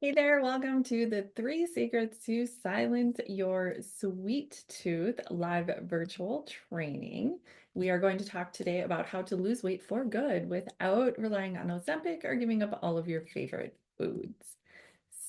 Hey there, welcome to the 3 Secrets to Silence Your Sweet Tooth live virtual training. We are going to talk today about how to lose weight for good without relying on Ozempic or giving up all of your favorite foods.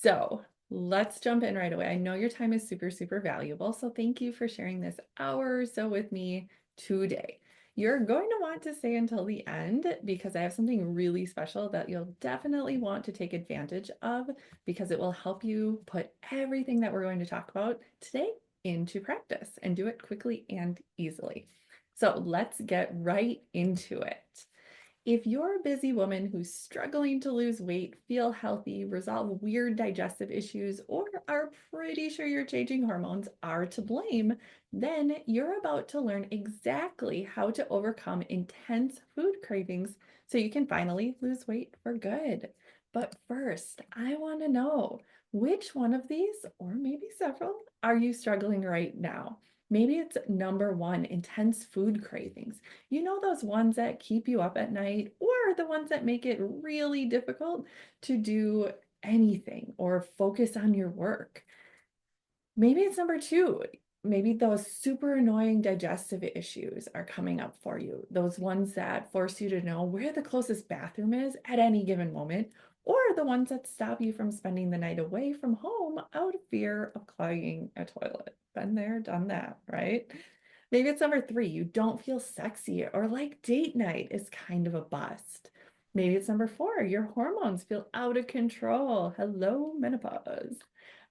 So let's jump in right away. I know your time is super, super valuable, so thank you for sharing this hour or so with me today. You're going to want to stay until the end because I have something really special that you'll definitely want to take advantage of because it will help you put everything that we're going to talk about today into practice and do it quickly and easily. So let's get right into it. If you're a busy woman who's struggling to lose weight, feel healthy, resolve weird digestive issues, or are pretty sure your changing hormones are to blame, then you're about to learn exactly how to overcome intense food cravings so you can finally lose weight for good. But first, I want to know which one of these, or maybe several, are you struggling right now? Maybe it's number one, intense food cravings. You know, those ones that keep you up at night, or the ones that make it really difficult to do anything or focus on your work. Maybe it's number two. Maybe those super annoying digestive issues are coming up for you. Those ones that force you to know where the closest bathroom is at any given moment, or the ones that stop you from spending the night away from home out of fear of clogging a toilet. Been there, done that, right? Maybe it's number three, you don't feel sexy or like date night is kind of a bust. Maybe it's number four, your hormones feel out of control. Hello, menopause.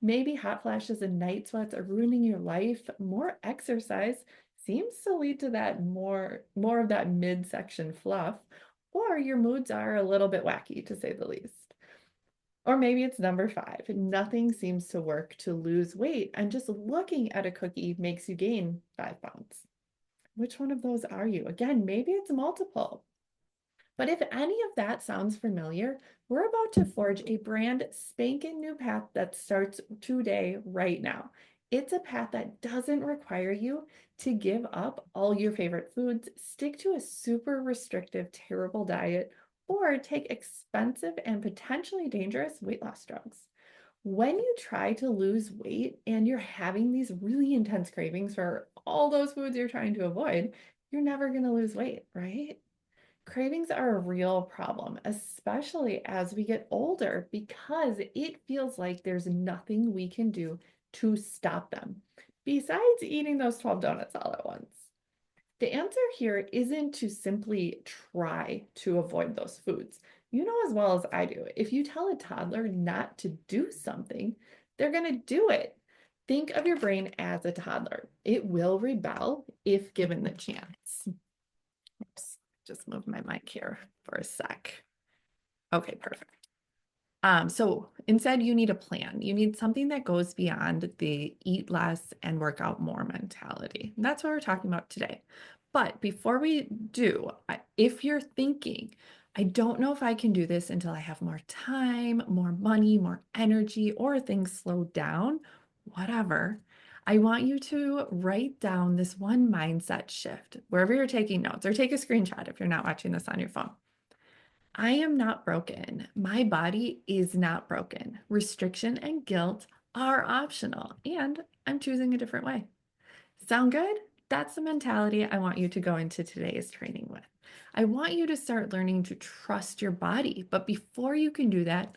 Maybe hot flashes and night sweats are ruining your life. More exercise seems to lead to that more of that midsection fluff, or your moods are a little bit wacky to say the least. Or maybe it's number five. Nothing seems to work to lose weight, and just looking at a cookie makes you gain 5 pounds. Which one of those are you? Again, maybe it's multiple. But if any of that sounds familiar, we're about to forge a brand spanking new path that starts today, right now. It's a path that doesn't require you to give up all your favorite foods, stick to a super restrictive, terrible diet, or take expensive and potentially dangerous weight loss drugs. When you try to lose weight and you're having these really intense cravings for all those foods you're trying to avoid, you're never going to lose weight, right? Cravings are a real problem, especially as we get older, because it feels like there's nothing we can do to stop them, besides eating those 12 donuts all at once. The answer here isn't to simply try to avoid those foods. You know as well as I do, if you tell a toddler not to do something, they're going to do it. Think of your brain as a toddler. It will rebel if given the chance. Oops, just move my mic here for a sec. Okay, perfect. So instead, you need a plan. You need something that goes beyond the eat less and work out more mentality. And that's what we're talking about today. But before we do, if you're thinking, I don't know if I can do this until I have more time, more money, more energy, or things slow down, whatever. I want you to write down this one mindset shift wherever you're taking notes, or take a screenshot if you're not watching this on your phone. I am not broken. My body is not broken. Restriction and guilt are optional, and I'm choosing a different way. Sound good? That's the mentality I want you to go into today's training with. I want you to start learning to trust your body, but before you can do that,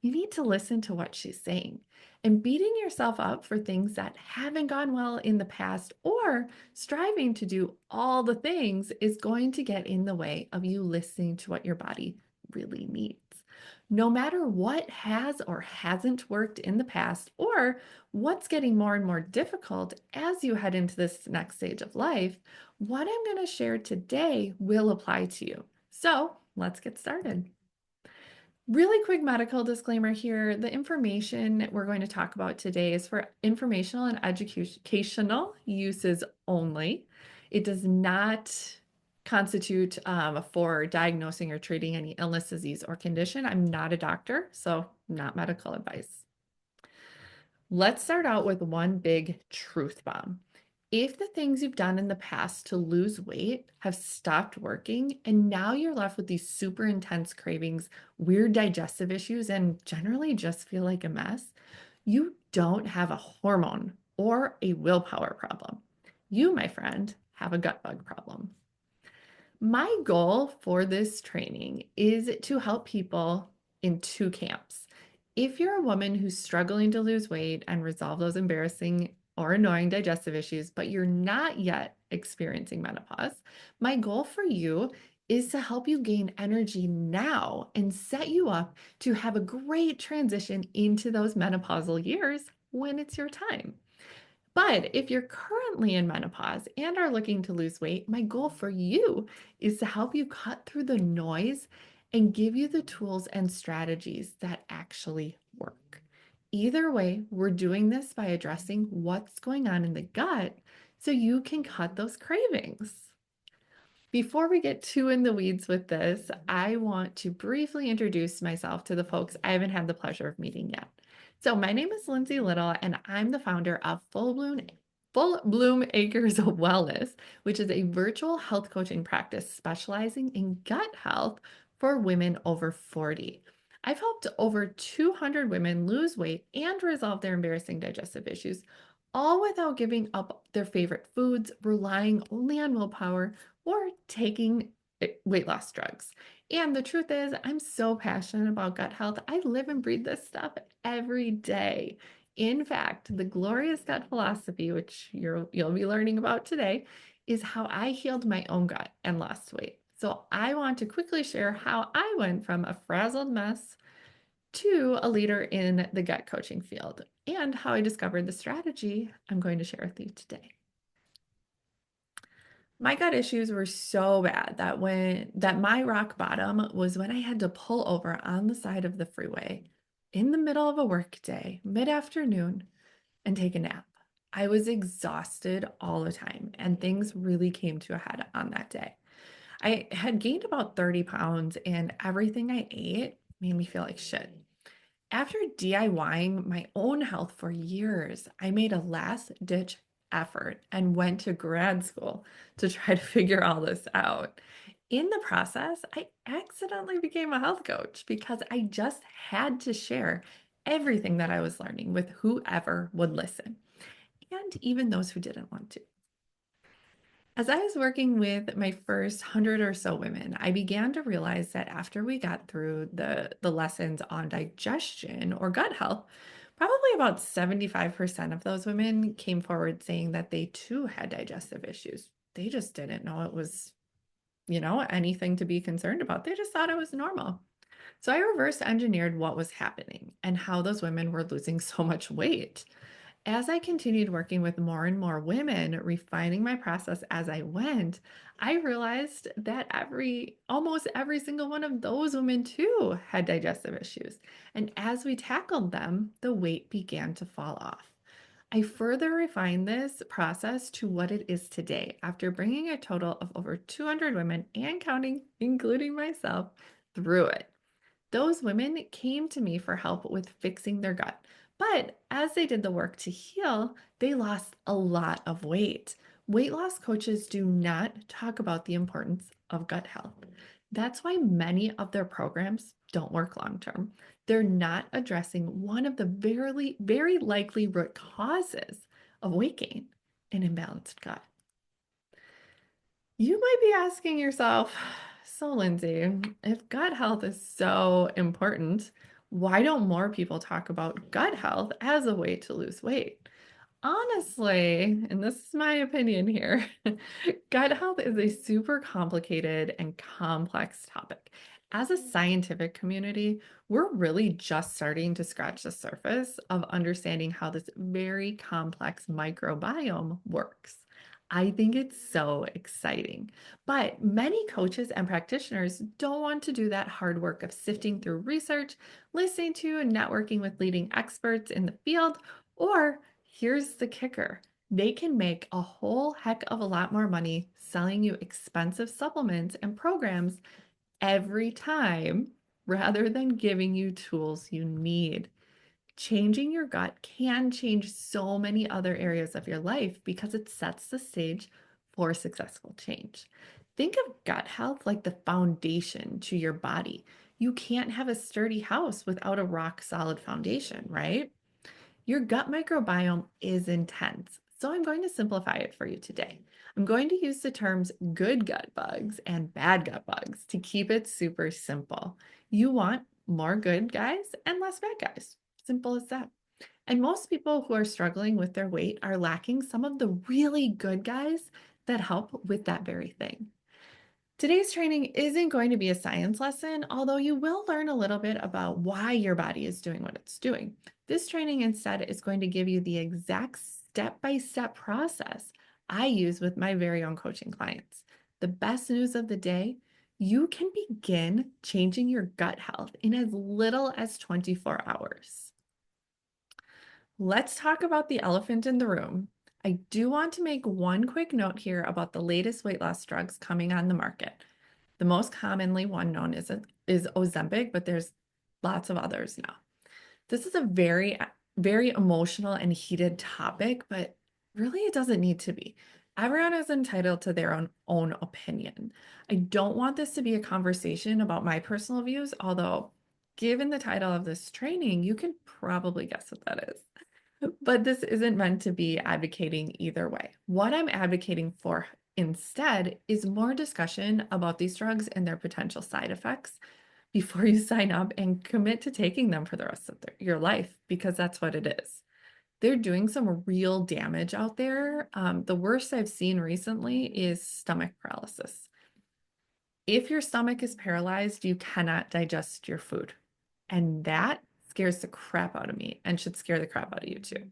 you need to listen to what she's saying. And beating yourself up for things that haven't gone well in the past or striving to do all the things is going to get in the way of you listening to what your body really needs. No matter what has or hasn't worked in the past, or what's getting more and more difficult as you head into this next stage of life, what I'm going to share today will apply to you. So let's get started. Really quick medical disclaimer here. The information we're going to talk about today is for informational and educational uses only. It does not constitute for diagnosing or treating any illness, disease, or condition. I'm not a doctor, so not medical advice. Let's start out with one big truth bomb. If the things you've done in the past to lose weight have stopped working, and now you're left with these super intense cravings, weird digestive issues, and generally just feel like a mess, you don't have a hormone or a willpower problem. You, my friend, have a gut bug problem. My goal for this training is to help people in two camps. If you're a woman who's struggling to lose weight and resolve those embarrassing or annoying digestive issues, but you're not yet experiencing menopause, my goal for you is to help you gain energy now and set you up to have a great transition into those menopausal years when it's your time. But if you're currently in menopause and are looking to lose weight, my goal for you is to help you cut through the noise and give you the tools and strategies that actually work. Either way, we're doing this by addressing what's going on in the gut so you can cut those cravings. Before we get too in the weeds with this, I want to briefly introduce myself to the folks I haven't had the pleasure of meeting yet. So, my name is Lindsay Little, and I'm the founder of Full Bloom Acres of Wellness, which is a virtual health coaching practice specializing in gut health for women over 40. I've helped over 200 women lose weight and resolve their embarrassing digestive issues, all without giving up their favorite foods, relying only on willpower, or taking weight loss drugs. And the truth is, I'm so passionate about gut health. I live and breathe this stuff every day. In fact, the glorious gut philosophy, which you'll be learning about today, is how I healed my own gut and lost weight. So I want to quickly share how I went from a frazzled mess to a leader in the gut coaching field and how I discovered the strategy I'm going to share with you today. My gut issues were so bad that my rock bottom was when I had to pull over on the side of the freeway in the middle of a work day, mid-afternoon, and take a nap. I was exhausted all the time, and things really came to a head on that day. I had gained about 30 pounds, and everything I ate made me feel like shit. After DIYing my own health for years, I made a last ditch effort and went to grad school to try to figure all this out. In the process, I accidentally became a health coach because I just had to share everything that I was learning with whoever would listen, and even those who didn't want to. As I was working with my first 100 or so women, I began to realize that after we got through the lessons on digestion or gut health, probably about 75% of those women came forward saying that they too had digestive issues. They just didn't know it was, anything to be concerned about. They just thought it was normal. So I reverse engineered what was happening and how those women were losing so much weight. As I continued working with more and more women, refining my process as I went, I realized that almost every single one of those women too had digestive issues. And as we tackled them, the weight began to fall off. I further refined this process to what it is today after bringing a total of over 200 women and counting, including myself, through it. Those women came to me for help with fixing their gut. But as they did the work to heal, they lost a lot of weight. Weight loss coaches do not talk about the importance of gut health. That's why many of their programs don't work long term. They're not addressing one of the very likely root causes of weight gain, an imbalanced gut. You might be asking yourself, so Lindsay, if gut health is so important, why don't more people talk about gut health as a way to lose weight? Honestly, and this is my opinion here, gut health is a super complicated and complex topic. As a scientific community, we're really just starting to scratch the surface of understanding how this very complex microbiome works. I think it's so exciting. But many coaches and practitioners don't want to do that hard work of sifting through research, listening to and networking with leading experts in the field, or here's the kicker. They can make a whole heck of a lot more money selling you expensive supplements and programs every time rather than giving you tools you need. Changing your gut can change so many other areas of your life because it sets the stage for successful change. Think of gut health like the foundation to your body. You can't have a sturdy house without a rock solid foundation, right? Your gut microbiome is intense, so I'm going to simplify it for you today. I'm going to use the terms good gut bugs and bad gut bugs to keep it super simple. You want more good guys and less bad guys. Simple as that. And most people who are struggling with their weight are lacking some of the really good guys that help with that very thing. Today's training isn't going to be a science lesson, although you will learn a little bit about why your body is doing what it's doing. This training instead is going to give you the exact step-by-step process I use with my very own coaching clients. The best news of the day, you can begin changing your gut health in as little as 24 hours. Let's talk about the elephant in the room. I do want to make one quick note here about the latest weight loss drugs coming on the market. The most commonly one known is Ozempic, but there's lots of others now. This is a very emotional and heated topic, but really it doesn't need to be. Everyone is entitled to their own opinion. I don't want this to be a conversation about my personal views, although given the title of this training, you can probably guess what that is. But this isn't meant to be advocating either way. What I'm advocating for instead is more discussion about these drugs and their potential side effects before you sign up and commit to taking them for the rest of your life, because that's what it is. They're doing some real damage out there. The worst I've seen recently is stomach paralysis. If your stomach is paralyzed, you cannot digest your food. And that scares the crap out of me and should scare the crap out of you too.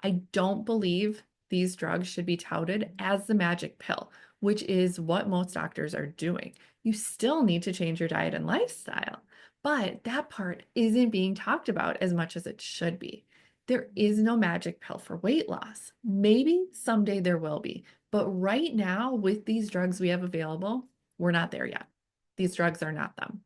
I don't believe these drugs should be touted as the magic pill, which is what most doctors are doing. You still need to change your diet and lifestyle, but that part isn't being talked about as much as it should be. There is no magic pill for weight loss. Maybe someday there will be, but right now, with these drugs we have available, we're not there yet. These drugs are not them.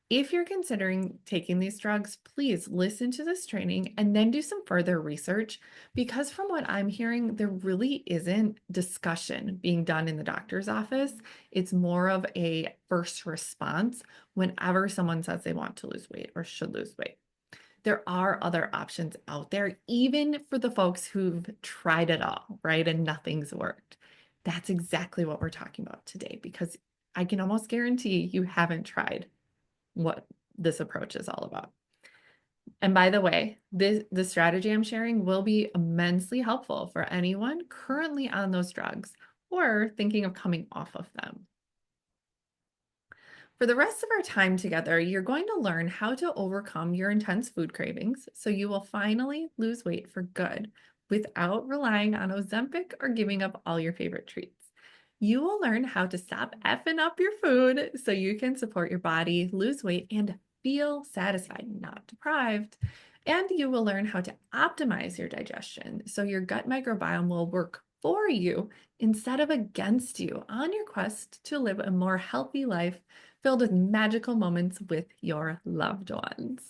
If you're considering taking these drugs, please listen to this training and then do some further research, because from what I'm hearing, there really isn't discussion being done in the doctor's office. It's more of a first response whenever someone says they want to lose weight or should lose weight. There are other options out there, even for the folks who've tried it all, right? And nothing's worked. That's exactly what we're talking about today, because I can almost guarantee you haven't tried what this approach is all about. And by the way, the strategy I'm sharing will be immensely helpful for anyone currently on those drugs or thinking of coming off of them. For the rest of our time together, you're going to learn how to overcome your intense food cravings so you will finally lose weight for good without relying on Ozempic or giving up all your favorite treats. You will learn how to stop effing up your food so you can support your body, lose weight, and feel satisfied, not deprived. And you will learn how to optimize your digestion so your gut microbiome will work for you instead of against you on your quest to live a more healthy life filled with magical moments with your loved ones.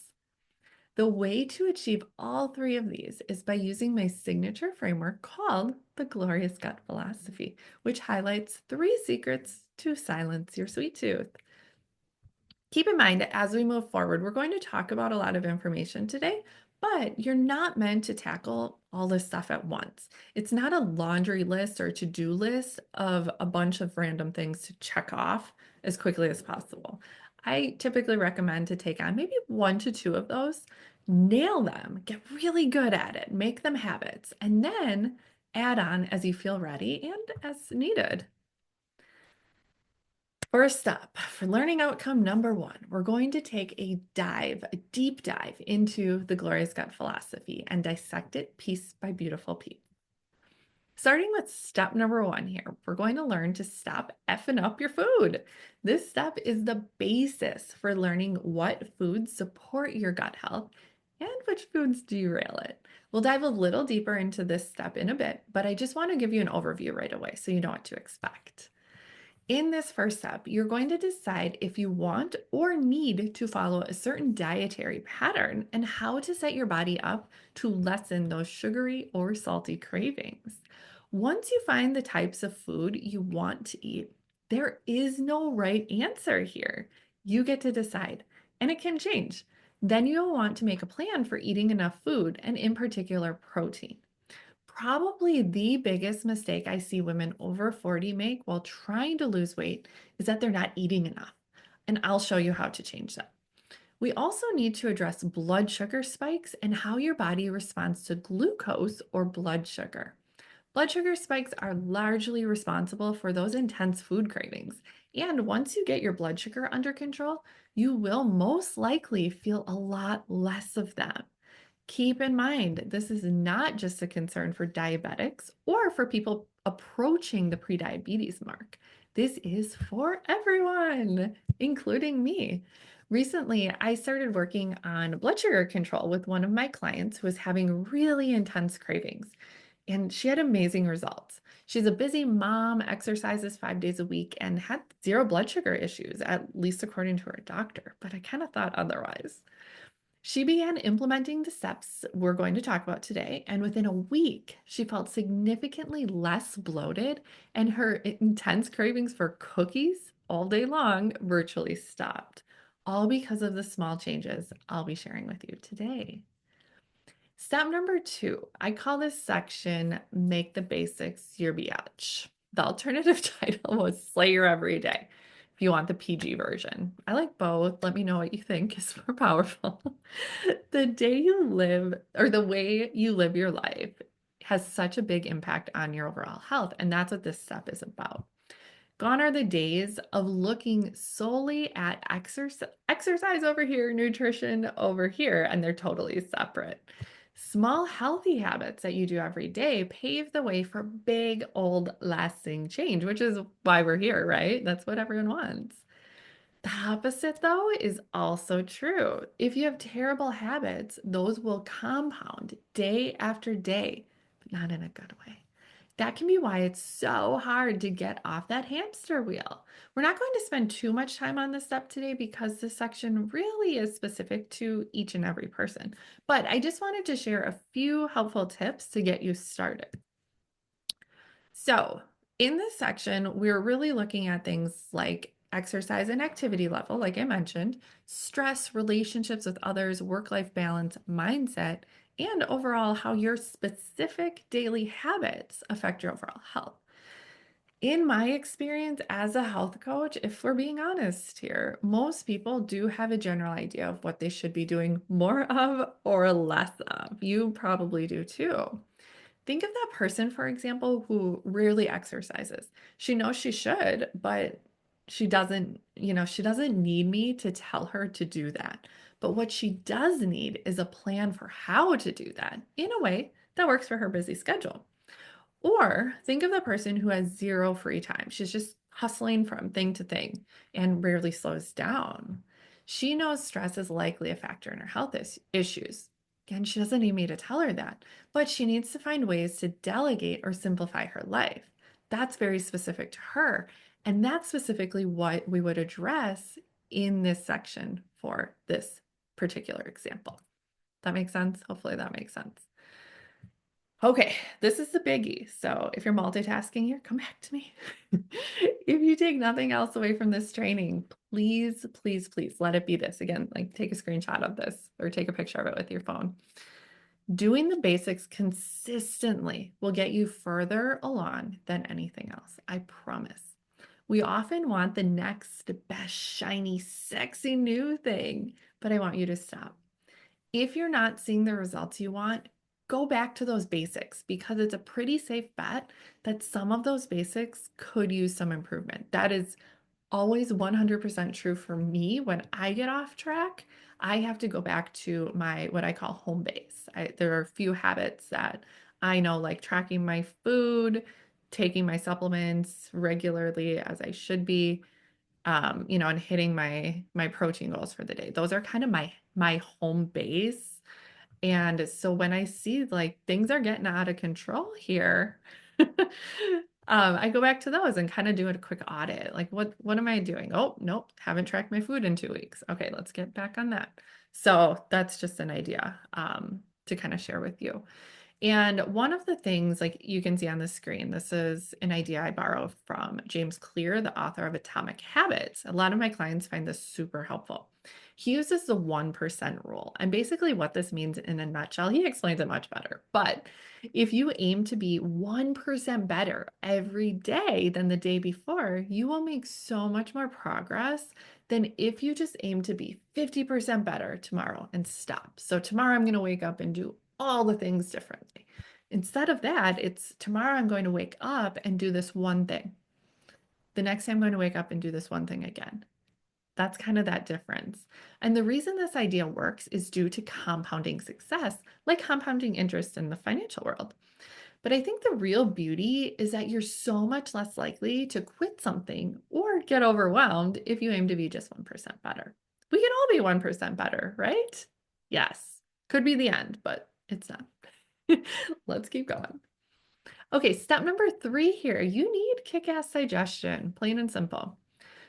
The way to achieve all three of these is by using my signature framework called the Glorious Gut Philosophy, which highlights 3 secrets to silence your sweet tooth. Keep in mind, as we move forward, we're going to talk about a lot of information today, but you're not meant to tackle all this stuff at once. It's not a laundry list or to-do list of a bunch of random things to check off as quickly as possible. I typically recommend to take on maybe 1 to 2 of those, nail them, get really good at it, make them habits, and then add on as you feel ready and as needed. First up, for learning outcome number 1, we're going to take a deep dive into the Glorious Gut Philosophy and dissect it piece by beautiful piece. Starting with step number 1 here, we're going to learn to stop effing up your food. This step is the basis for learning what foods support your gut health and which foods derail it. We'll dive a little deeper into this step in a bit, but I just want to give you an overview right away so you know what to expect. In this first step, you're going to decide if you want or need to follow a certain dietary pattern and how to set your body up to lessen those sugary or salty cravings. Once you find the types of food you want to eat, there is no right answer here. You get to decide, and it can change. Then you'll want to make a plan for eating enough food and, in particular, protein. Probably the biggest mistake I see women over 40 make while trying to lose weight is that they're not eating enough. And I'll show you how to change that. We also need to address blood sugar spikes and how your body responds to glucose or blood sugar. Blood sugar spikes are largely responsible for those intense food cravings. And once you get your blood sugar under control, you will most likely feel a lot less of them. Keep in mind, this is not just a concern for diabetics or for people approaching the prediabetes mark. This is for everyone, including me. Recently, I started working on blood sugar control with one of my clients who was having really intense cravings, and she had amazing results. She's a busy mom, exercises 5 days a week, and had zero blood sugar issues, at least according to her doctor, but I kind of thought otherwise. She began implementing the steps we're going to talk about today, and within a week, she felt significantly less bloated, and her intense cravings for cookies all day long virtually stopped, all because of the small changes I'll be sharing with you today. Step number 2, I call this section Make the Basics Your Biatch. The alternative title was Slay Your Everyday if you want the PG version. I like both. Let me know what you think is more powerful. The day you live, or the way you live your life, has such a big impact on your overall health, and that's what this step is about. Gone are the days of looking solely at exercise over here, nutrition over here, and they're totally separate. Small, healthy habits that you do every day pave the way for big, old, lasting change, which is why we're here, right? That's what everyone wants. The opposite, though, is also true. If you have terrible habits, those will compound day after day, but not in a good way. That can be why it's so hard to get off that hamster wheel. We're not going to spend too much time on this step today because this section really is specific to each and every person. But I just wanted to share a few helpful tips to get you started. So, in this section, we're really looking at things like exercise and activity level, like I mentioned, stress, relationships with others, work-life balance, mindset, and overall how your specific daily habits affect your overall health. In my experience as a health coach, if we're being honest here, most people do have a general idea of what they should be doing more of or less of. You probably do too. Think of that person, for example, who rarely exercises. She knows she should, but she doesn't need me to tell her to do that. But what she does need is a plan for how to do that in a way that works for her busy schedule. Or think of the person who has zero free time. She's just hustling from thing to thing and rarely slows down. She knows stress is likely a factor in her health issues. Again, she doesn't need me to tell her that, but she needs to find ways to delegate or simplify her life. That's very specific to her. And that's specifically what we would address in this section for this particular example. That makes sense? Hopefully that makes sense. Okay, this is the biggie. So if you're multitasking here, come back to me. If you take nothing else away from this training, please, please, please let it be this. Again, like take a screenshot of this or take a picture of it with your phone. Doing the basics consistently will get you further along than anything else. I promise. We often want the next best, shiny, sexy new thing, but I want you to stop. If you're not seeing the results you want, go back to those basics because it's a pretty safe bet that some of those basics could use some improvement. That is always 100% true for me. When I get off track, I have to go back to my what I call home base. There are a few habits that I know, like tracking my food, taking my supplements regularly as I should be, and hitting my protein goals for the day. Those are kind of my home base. And so when I see like things are getting out of control here, I go back to those and kind of do a quick audit. Like, what am I doing? Oh, nope, haven't tracked my food in 2 weeks. Okay, let's get back on that. So that's just an idea to kind of share with you. And one of the things, like you can see on the screen, this is an idea I borrowed from James Clear, the author of Atomic Habits. A lot of my clients find this super helpful. He uses the 1% rule. And basically, what this means in a nutshell, he explains it much better. But if you aim to be 1% better every day than the day before, you will make so much more progress than if you just aim to be 50% better tomorrow and stop. So, tomorrow I'm going to wake up and do all the things differently. Instead of that, it's tomorrow I'm going to wake up and do this one thing. The next day I'm going to wake up and do this one thing again. That's kind of that difference. And the reason this idea works is due to compounding success, like compounding interest in the financial world. But I think the real beauty is that you're so much less likely to quit something or get overwhelmed if you aim to be just 1% better. We can all be 1% better, right? Yes. Could be the end, but it's not. Let's keep going. Okay, step number 3 here. You need kick-ass digestion, plain and simple.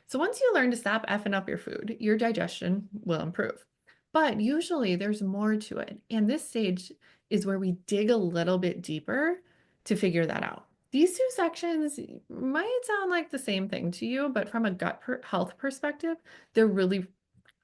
So once you learn to stop effing up your food, your digestion will improve. But usually there's more to it. And this stage is where we dig a little bit deeper to figure that out. These two sections might sound like the same thing to you, but from a health perspective, they're really,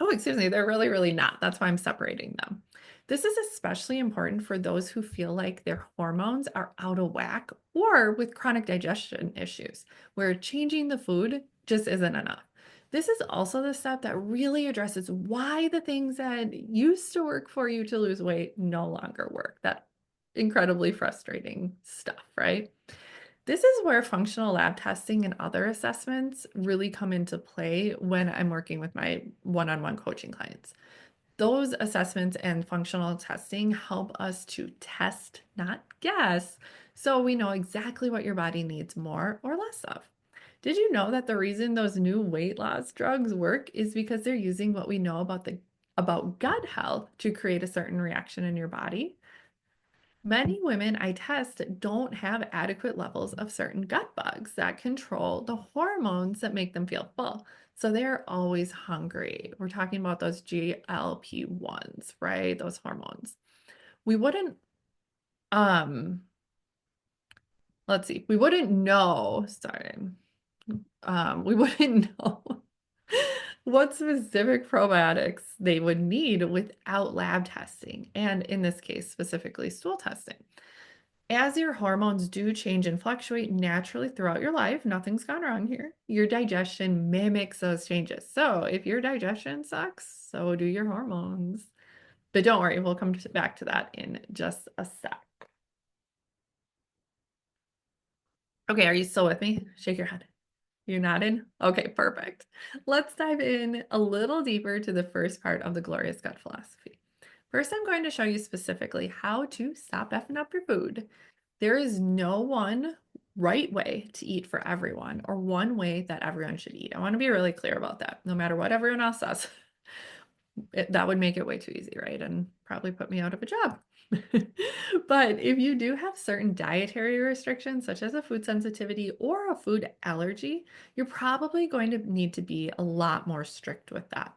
oh, excuse me, they're really, really not. That's why I'm separating them. This is especially important for those who feel like their hormones are out of whack or with chronic digestion issues, where changing the food just isn't enough. This is also the step that really addresses why the things that used to work for you to lose weight no longer work. That incredibly frustrating stuff, right? This is where functional lab testing and other assessments really come into play when I'm working with my one-on-one coaching clients. Those assessments and functional testing help us to test, not guess, so we know exactly what your body needs more or less of. Did you know that the reason those new weight loss drugs work is because they're using what we know about gut health to create a certain reaction in your body? Many women I test don't have adequate levels of certain gut bugs that control the hormones that make them feel full. So they're always hungry. We're talking about those GLP-1s, right? Those hormones. We wouldn't, um, let's see, we wouldn't know, sorry, we wouldn't know what specific probiotics they would need without lab testing, and in this case, specifically stool testing. As your hormones do change and fluctuate naturally throughout your life, nothing's gone wrong here. Your digestion mimics those changes. So if your digestion sucks, so do your hormones. But don't worry, we'll come back to that in just a sec. Okay, are you still with me? Shake your head. You're nodding? Okay, perfect. Let's dive in a little deeper to the first part of the Glorious Gut philosophy. First, I'm going to show you specifically how to stop effing up your food. There is no one right way to eat for everyone or one way that everyone should eat. I want to be really clear about that, no matter what everyone else says. That would make it way too easy, right? And probably put me out of a job. But if you do have certain dietary restrictions, such as a food sensitivity or a food allergy, you're probably going to need to be a lot more strict with that.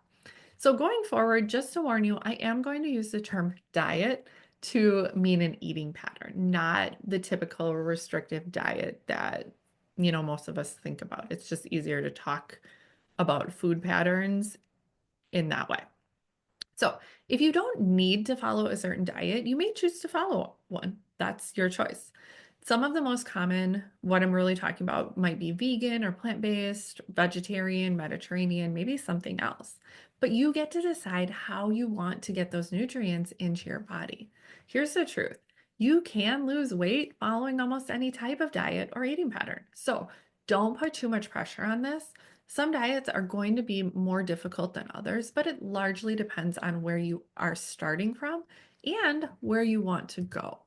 So going forward, just to warn you, I am going to use the term diet to mean an eating pattern, not the typical restrictive diet that, most of us think about. It's just easier to talk about food patterns in that way. So if you don't need to follow a certain diet, you may choose to follow one. That's your choice. Some of the most common, what I'm really talking about, might be vegan or plant-based, vegetarian, Mediterranean, maybe something else. But you get to decide how you want to get those nutrients into your body. Here's the truth. You can lose weight following almost any type of diet or eating pattern. So don't put too much pressure on this. Some diets are going to be more difficult than others, but it largely depends on where you are starting from and where you want to go.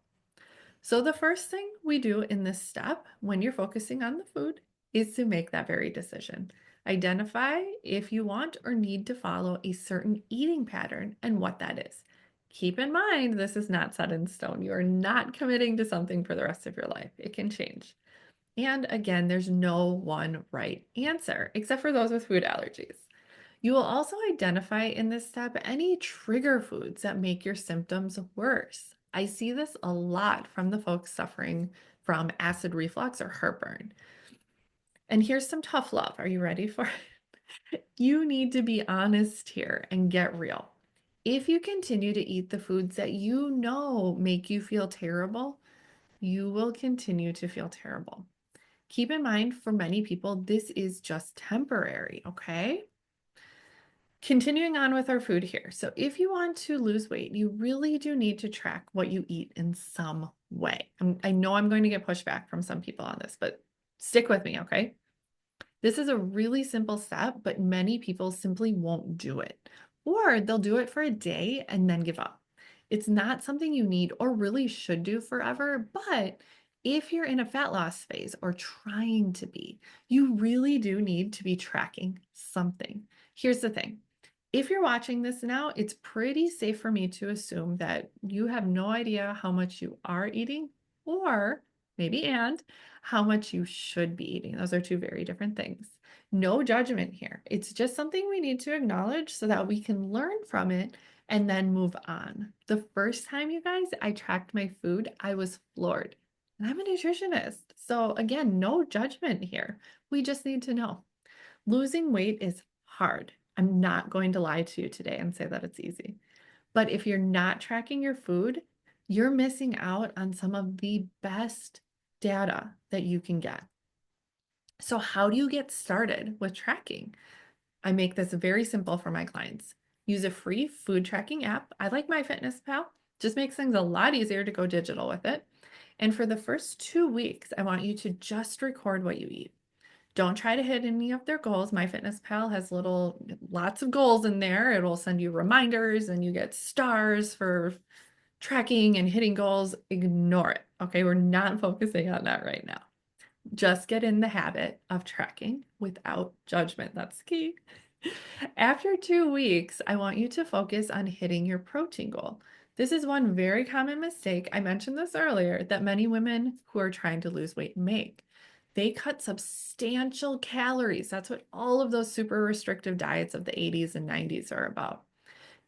So the first thing we do in this step when you're focusing on the food is to make that very decision. Identify if you want or need to follow a certain eating pattern and what that is. Keep in mind, this is not set in stone. You are not committing to something for the rest of your life. It can change. And again, there's no one right answer, except for those with food allergies. You will also identify in this step any trigger foods that make your symptoms worse. I see this a lot from the folks suffering from acid reflux or heartburn. And here's some tough love. Are you ready for it? You need to be honest here and get real. If you continue to eat the foods that you know make you feel terrible, you will continue to feel terrible. Keep in mind, for many people, this is just temporary, okay? Continuing on with our food here. So if you want to lose weight, you really do need to track what you eat in some way. I know I'm going to get pushback from some people on this, but stick with me, okay? This is a really simple step, but many people simply won't do it, or they'll do it for a day and then give up. It's not something you need or really should do forever, but if you're in a fat loss phase or trying to be, you really do need to be tracking something. Here's the thing. If you're watching this now, it's pretty safe for me to assume that you have no idea how much you are eating, or maybe and how much you should be eating. Those are two very different things. No judgment here. It's just something we need to acknowledge so that we can learn from it and then move on. The first time, you guys, I tracked my food, I was floored. And I'm a nutritionist. So again, no judgment here. We just need to know. Losing weight is hard. I'm not going to lie to you today and say that it's easy. But if you're not tracking your food, you're missing out on some of the best data that you can get. So how do you get started with tracking? I make this very simple for my clients. Use a free food tracking app. I like MyFitnessPal. Just makes things a lot easier to go digital with it. And for the first 2 weeks, I want you to just record what you eat. Don't try to hit any of their goals. MyFitnessPal has lots of goals in there. It will send you reminders and you get stars for tracking and hitting goals. Ignore it. Okay, we're not focusing on that right now. Just get in the habit of tracking without judgment. That's key. After 2 weeks, I want you to focus on hitting your protein goal. This is one very common mistake. I mentioned this earlier that many women who are trying to lose weight make. They cut substantial calories. That's what all of those super restrictive diets of the 80s and 90s are about.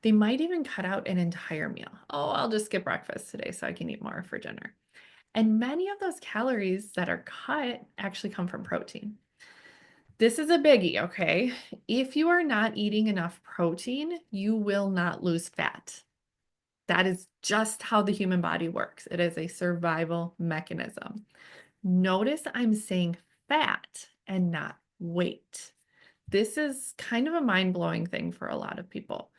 They might even cut out an entire meal. Oh, I'll just skip breakfast today so I can eat more for dinner. And many of those calories that are cut actually come from protein. This is a biggie, okay? If you are not eating enough protein, you will not lose fat. That is just how the human body works. It is a survival mechanism. Notice I'm saying fat and not weight. This is kind of a mind-blowing thing for a lot of people.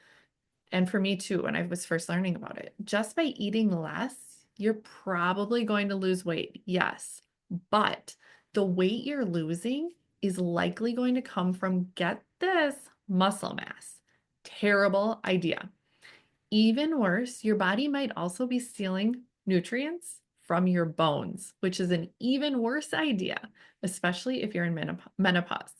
And for me too, when I was first learning about it. Just by eating less, you're probably going to lose weight, yes. But the weight you're losing is likely going to come from, get this, muscle mass. Terrible idea. Even worse, your body might also be stealing nutrients from your bones, which is an even worse idea, especially if you're in menopause.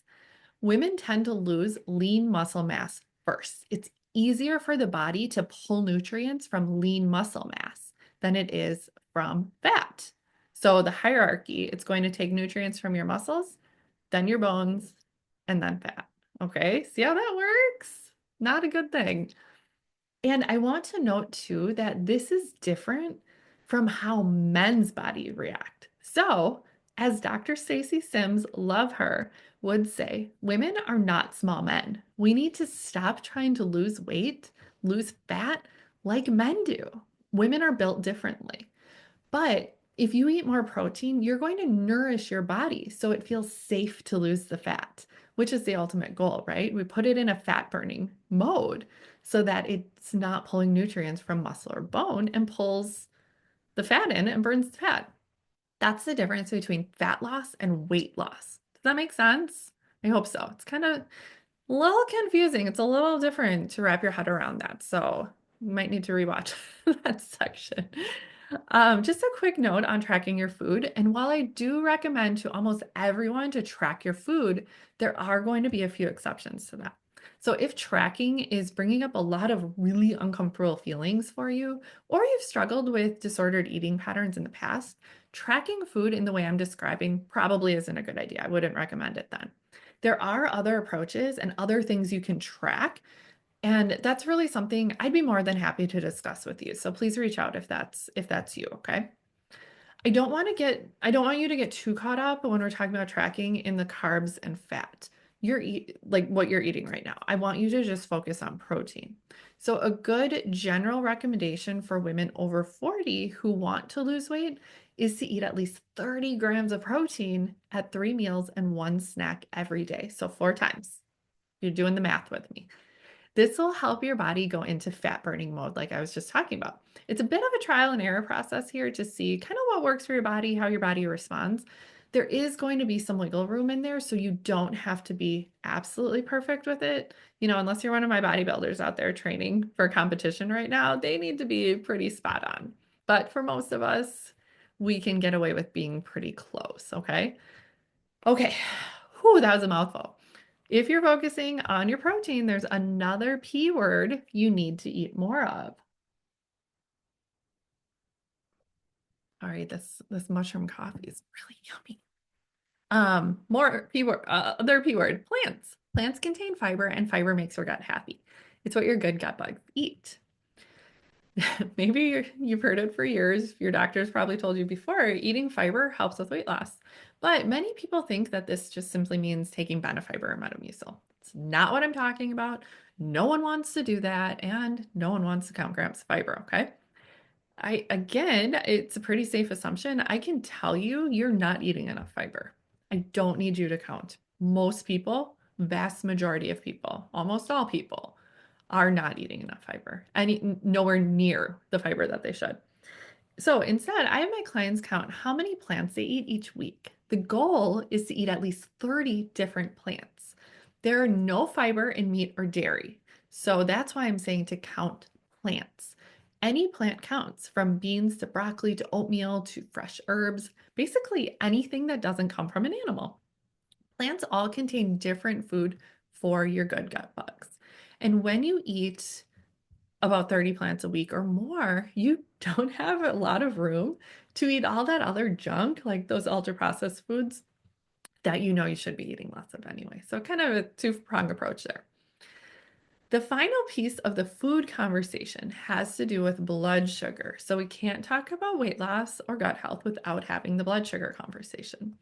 Women tend to lose lean muscle mass first. It's easier for the body to pull nutrients from lean muscle mass than it is from fat. So the hierarchy, it's going to take nutrients from your muscles, then your bones, and then fat. Okay, see how that works? Not a good thing. And I want to note too that this is different from how men's bodies react. So, as Dr. Stacy Sims, love her, would say, women are not small men. We need to stop trying to lose weight, lose fat like men do. Women are built differently. But if you eat more protein, you're going to nourish your body so it feels safe to lose the fat, which is the ultimate goal, right? We put it in a fat burning mode so that it's not pulling nutrients from muscle or bone and pulls the fat in and burns the fat. That's the difference between fat loss and weight loss. Does that make sense? I hope so. It's kind of a little confusing. It's a little different to wrap your head around that. So you might need to rewatch that section. Just a quick note on tracking your food. And while I do recommend to almost everyone to track your food, there are going to be a few exceptions to that. So if tracking is bringing up a lot of really uncomfortable feelings for you, or you've struggled with disordered eating patterns in the past, tracking food in the way I'm describing probably isn't a good idea. I wouldn't recommend it then. There are other approaches and other things you can track, and that's really something I'd be more than happy to discuss with you. So please reach out if that's you, okay? I don't want you to get too caught up when we're talking about tracking in the carbs and fat. Like what you're eating right now. I want you to just focus on protein. So a good general recommendation for women over 40 who want to lose weight is to eat at least 30 grams of protein at 3 meals and one snack every day. So 4 times. You're doing the math with me. This will help your body go into fat burning mode, like I was just talking about. It's a bit of a trial and error process here to see kind of what works for your body, how your body responds. There is going to be some wiggle room in there, so you don't have to be absolutely perfect with it. Unless you're one of my bodybuilders out there training for competition right now, they need to be pretty spot on. But for most of us, we can get away with being pretty close, okay? Okay. Whew, that was a mouthful. If you're focusing on your protein, there's another P word you need to eat more of. All right, this mushroom coffee is really yummy. More P word, other P word, plants. Plants contain fiber, and fiber makes your gut happy. It's what your good gut bugs eat. Maybe you've heard it for years. Your doctor's probably told you before, eating fiber helps with weight loss. But many people think that this just simply means taking Benefiber or Metamucil. It's not what I'm talking about. No one wants to do that, and no one wants to count grams of fiber, okay? Again, it's a pretty safe assumption. I can tell you you're not eating enough fiber. I don't need you to count. Most people, vast majority of people, almost all people, are not eating enough fiber and nowhere near the fiber that they should. So instead, I have my clients count how many plants they eat each week. The goal is to eat at least 30 different plants. There are no fiber in meat or dairy. So that's why I'm saying to count plants. Any plant counts, from beans to broccoli to oatmeal to fresh herbs, basically anything that doesn't come from an animal. Plants all contain different food for your good gut bugs. And when you eat about 30 plants a week or more, you don't have a lot of room to eat all that other junk, like those ultra processed foods that you should be eating less of anyway. So kind of a two-pronged approach there. The final piece of the food conversation has to do with blood sugar. So we can't talk about weight loss or gut health without having the blood sugar conversation.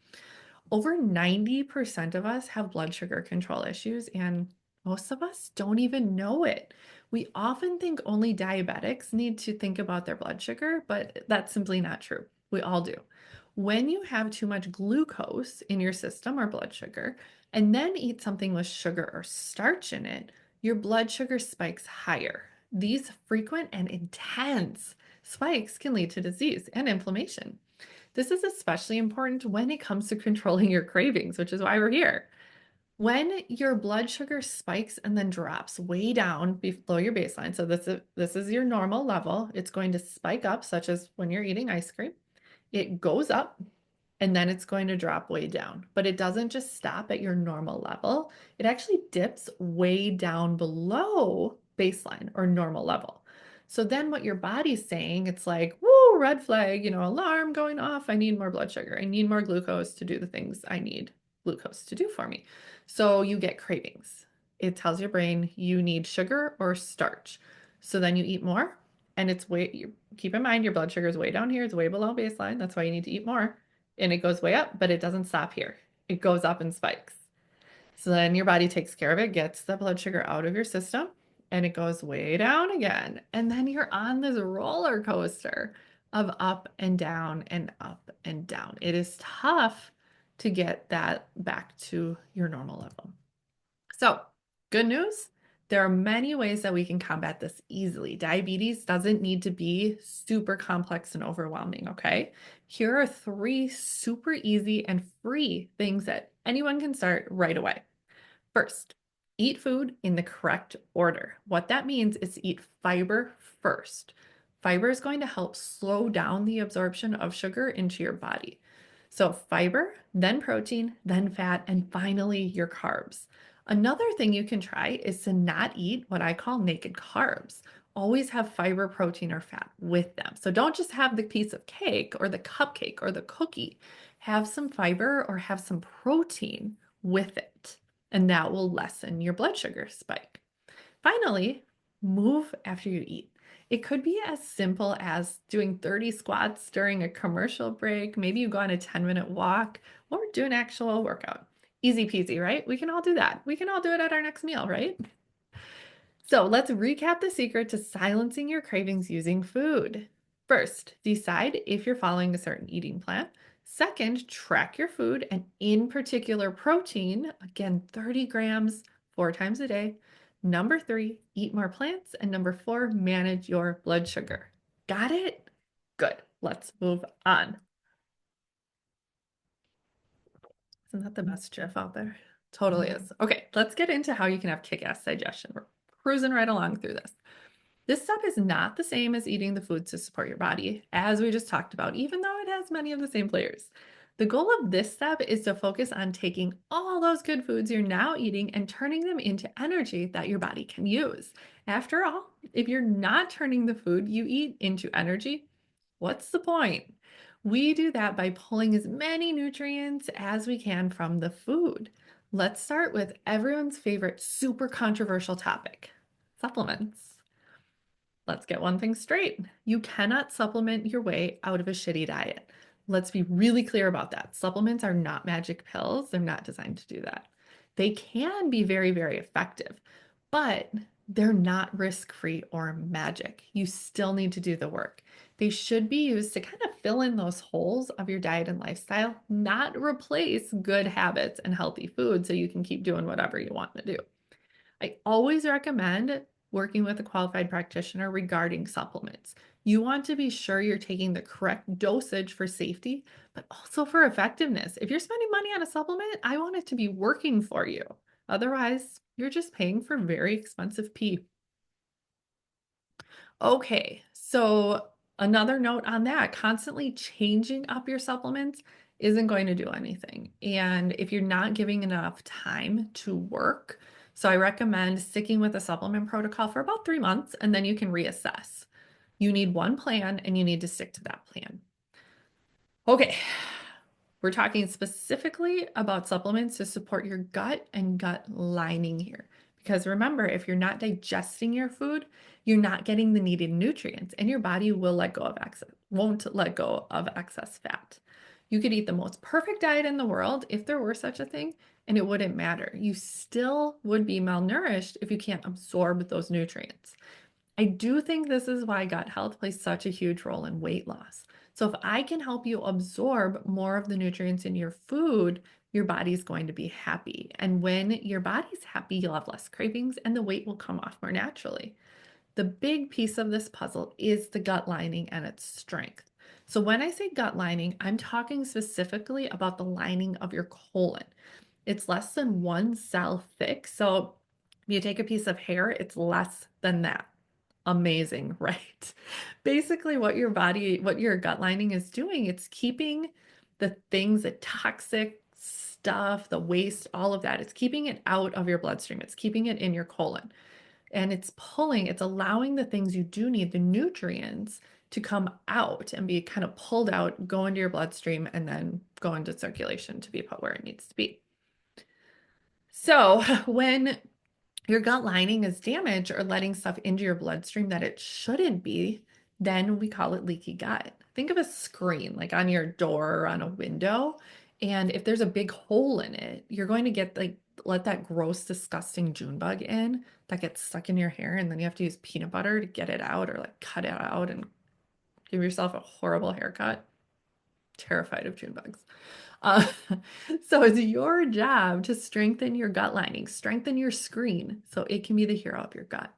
Over 90% of us have blood sugar control issues, and most of us don't even know it. We often think only diabetics need to think about their blood sugar, but that's simply not true. We all do. When you have too much glucose in your system or blood sugar, and then eat something with sugar or starch in it, your blood sugar spikes higher. These frequent and intense spikes can lead to disease and inflammation. This is especially important when it comes to controlling your cravings, which is why we're here. When your blood sugar spikes and then drops way down below your baseline, so this is your normal level, it's going to spike up, such as when you're eating ice cream. It goes up and then it's going to drop way down. But it doesn't just stop at your normal level. It actually dips way down below baseline or normal level. So then what your body's saying, it's like, whoa, red flag, alarm going off. I need more blood sugar. I need more glucose to do the things I need glucose to do for me. So you get cravings. It tells your brain you need sugar or starch. So then you eat more, and keep in mind your blood sugar is way down here. It's way below baseline. That's why you need to eat more. And it goes way up, but it doesn't stop here. It goes up in spikes. So then your body takes care of it, gets the blood sugar out of your system, and it goes way down again. And then you're on this roller coaster of up and down and up and down. It is tough to get that back to your normal level. So, good news, there are many ways that we can combat this easily. Diabetes doesn't need to be super complex and overwhelming, okay? Here are 3 super easy and free things that anyone can start right away. First, eat food in the correct order. What that means is to eat fiber first. Fiber is going to help slow down the absorption of sugar into your body. So fiber, then protein, then fat, and finally your carbs. Another thing you can try is to not eat what I call naked carbs. Always have fiber, protein, or fat with them. So don't just have the piece of cake or the cupcake or the cookie. Have some fiber or have some protein with it, and that will lessen your blood sugar spike. Finally, move after you eat. It could be as simple as doing 30 squats during a commercial break. Maybe you go on a 10-minute walk or do an actual workout. Easy peasy, right? We can all do that. We can all do it at our next meal, right? So let's recap the secret to silencing your cravings using food. First, decide if you're following a certain eating plan. Second, track your food and in particular protein, again, 30 grams 4 times a day. Number 3, eat more plants. And number 4, manage your blood sugar. Got it? Good. Let's move on. Isn't that the best GIF out there? Totally is. Okay, let's get into how you can have kick-ass digestion. We're cruising right along through this. This step is not the same as eating the foods to support your body, as we just talked about, even though it has many of the same players. The goal of this step is to focus on taking all those good foods you're now eating and turning them into energy that your body can use. After all, if you're not turning the food you eat into energy, what's the point? We do that by pulling as many nutrients as we can from the food. Let's start with everyone's favorite super controversial topic, supplements. Let's get one thing straight. You cannot supplement your way out of a shitty diet. Let's be really clear about that. Supplements are not magic pills. They're not designed to do that. They can be very, very effective, but they're not risk-free or magic. You still need to do the work. They should be used to kind of fill in those holes of your diet and lifestyle, not replace good habits and healthy food so you can keep doing whatever you want to do. I always recommend working with a qualified practitioner regarding supplements. You want to be sure you're taking the correct dosage for safety, but also for effectiveness. If you're spending money on a supplement, I want it to be working for you. Otherwise, you're just paying for very expensive pee. Okay, so another note on that, constantly changing up your supplements isn't going to do anything. And if you're not giving enough time to work, so I recommend sticking with a supplement protocol for about 3 months and then you can reassess. You need one plan and you need to stick to that plan. Okay, we're talking specifically about supplements to support your gut and gut lining here. Because remember, if you're not digesting your food, you're not getting the needed nutrients and your body will won't let go of excess fat. You could eat the most perfect diet in the world if there were such a thing, and it wouldn't matter. You still would be malnourished if you can't absorb those nutrients. I do think this is why gut health plays such a huge role in weight loss. So if I can help you absorb more of the nutrients in your food, your body's going to be happy. And when your body's happy, you'll have less cravings and the weight will come off more naturally. The big piece of this puzzle is the gut lining and its strength. So when I say gut lining, I'm talking specifically about the lining of your colon. It's less than 1 cell thick. So if you take a piece of hair, it's less than that. Amazing, right? Basically, what your gut lining is doing, it's keeping the things, the toxic stuff, the waste, all of that, it's keeping it out of your bloodstream. It's keeping it in your colon. And it's allowing the things you do need, the nutrients, to come out and be kind of pulled out, go into your bloodstream, and then go into circulation to be put where it needs to be. So when your gut lining is damaged or letting stuff into your bloodstream that it shouldn't be, then we call it leaky gut. Think of a screen like on your door or on a window. And if there's a big hole in it, you're going to get let that gross, disgusting June bug in that gets stuck in your hair. And then you have to use peanut butter to get it out or like cut it out and give yourself a horrible haircut. Terrified of June bugs. Uh, so it's your job to strengthen your gut lining, strengthen your screen so it can be the hero of your gut.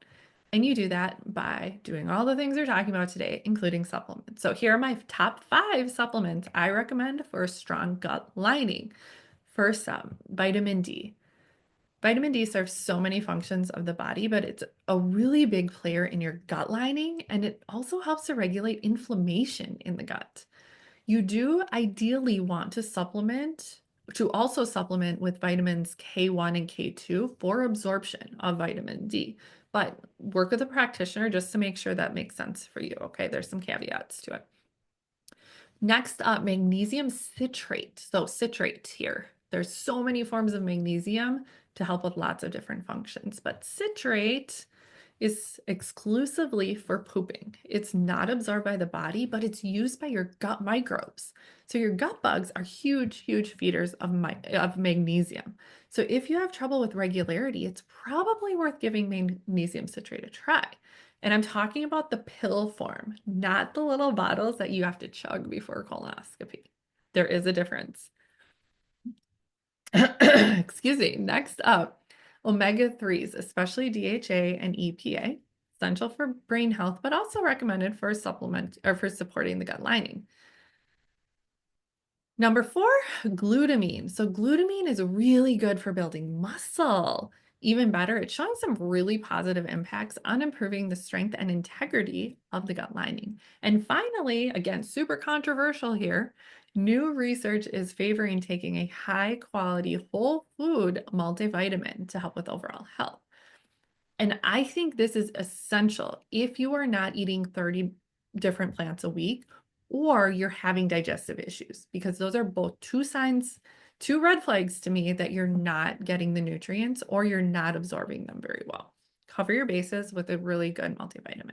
And you do that by doing all the things we're talking about today, including supplements. So here are my top 5 supplements I recommend for a strong gut lining. First up, vitamin D. Vitamin D serves so many functions of the body, but it's a really big player in your gut lining, and it also helps to regulate inflammation in the gut. You do ideally want to supplement to also supplement with vitamins K1 and K2 for absorption of vitamin D. But work with a practitioner just to make sure that makes sense for you. Okay, there's some caveats to it. Next up, magnesium citrate. So citrate here. There's so many forms of magnesium to help with lots of different functions, but citrate is exclusively for pooping. It's not absorbed by the body, but it's used by your gut microbes. So your gut bugs are huge, huge feeders of magnesium. So if you have trouble with regularity, it's probably worth giving magnesium citrate a try. And I'm talking about the pill form, not the little bottles that you have to chug before colonoscopy. There is a difference. Excuse me. Next up, omega-3s, especially DHA and EPA, essential for brain health, but also recommended for supplement or for supporting the gut lining. Number 4, glutamine. So glutamine is really good for building muscle. Even better, it's showing some really positive impacts on improving the strength and integrity of the gut lining. And finally, again, super controversial here, new research is favoring taking a high quality whole food multivitamin to help with overall health. And I think this is essential if you are not eating 30 different plants a week or you're having digestive issues, because those are both two signs, two red flags to me that you're not getting the nutrients or you're not absorbing them very well. Cover your bases with a really good multivitamin.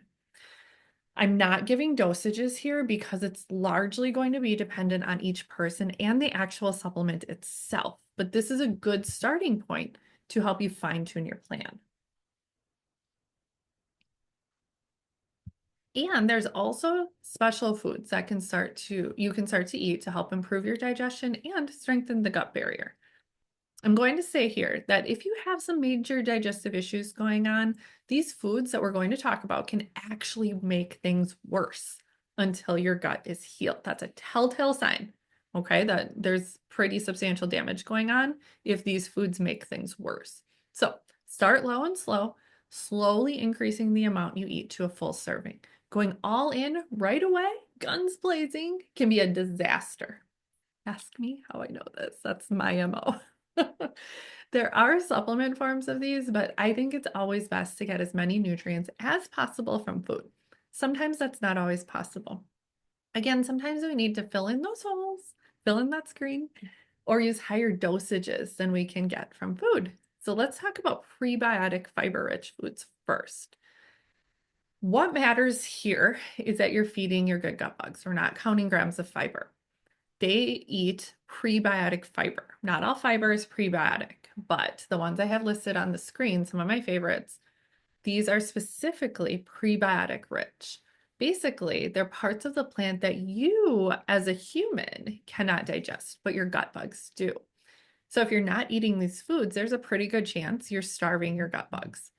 I'm not giving dosages here because it's largely going to be dependent on each person and the actual supplement itself, but this is a good starting point to help you fine-tune your plan. And there's also special foods that you can start to eat to help improve your digestion and strengthen the gut barrier. I'm going to say here that if you have some major digestive issues going on, these foods that we're going to talk about can actually make things worse until your gut is healed. That's a telltale sign, okay, that there's pretty substantial damage going on if these foods make things worse. So start low and slow, slowly increasing the amount you eat to a full serving. Going all in right away, guns blazing, can be a disaster. Ask me how I know this. That's my MO. There are supplement forms of these, but I think it's always best to get as many nutrients as possible from food. Sometimes that's not always possible. Again, sometimes we need to fill in those holes, fill in that screen, or use higher dosages than we can get from food. So let's talk about prebiotic fiber-rich foods first. What matters here is that you're feeding your good gut bugs. We're not counting grams of fiber. They eat prebiotic fiber. Not all fiber is prebiotic, but the ones I have listed on the screen, some of my favorites, these are specifically prebiotic rich. Basically, they're parts of the plant that you as a human cannot digest, but your gut bugs do. So if you're not eating these foods, there's a pretty good chance you're starving your gut bugs.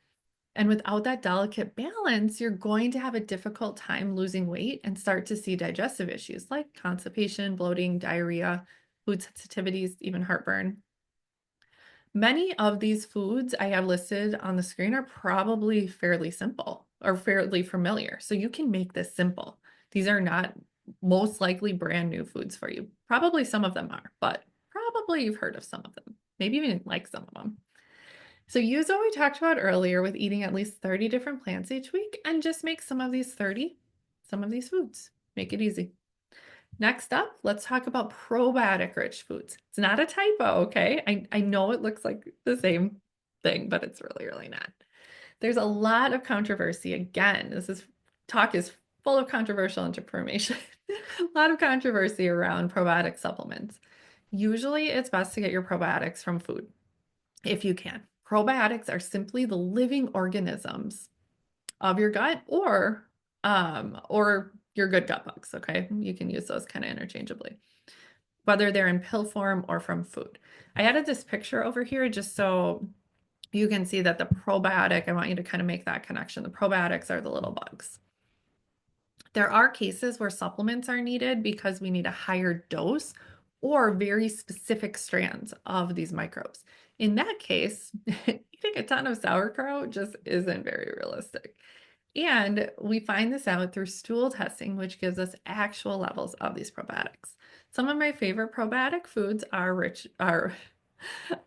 And without that delicate balance, you're going to have a difficult time losing weight and start to see digestive issues like constipation, bloating, diarrhea, food sensitivities, even heartburn. Many of these foods I have listed on the screen are probably fairly simple or fairly familiar. So you can make this simple. These are not most likely brand new foods for you. Probably some of them are, but probably you've heard of some of them. Maybe even like some of them. So use what we talked about earlier with eating at least 30 different plants each week and just make some of these foods. Make it easy. Next up, let's talk about probiotic rich foods. It's not a typo, okay? I know it looks like the same thing, but it's really, really not. There's a lot of controversy. Again, talk is full of controversial information. A lot of controversy around probiotic supplements. Usually it's best to get your probiotics from food if you can. Probiotics are simply the living organisms of your gut or your good gut bugs, okay? You can use those kind of interchangeably, whether they're in pill form or from food. I added this picture over here just so you can see that the probiotic, I want you to kind of make that connection. The probiotics are the little bugs. There are cases where supplements are needed because we need a higher dose or very specific strands of these microbes. In that case, eating a ton of sauerkraut just isn't very realistic. And we find this out through stool testing, which gives us actual levels of these probiotics. Some of my favorite probiotic foods are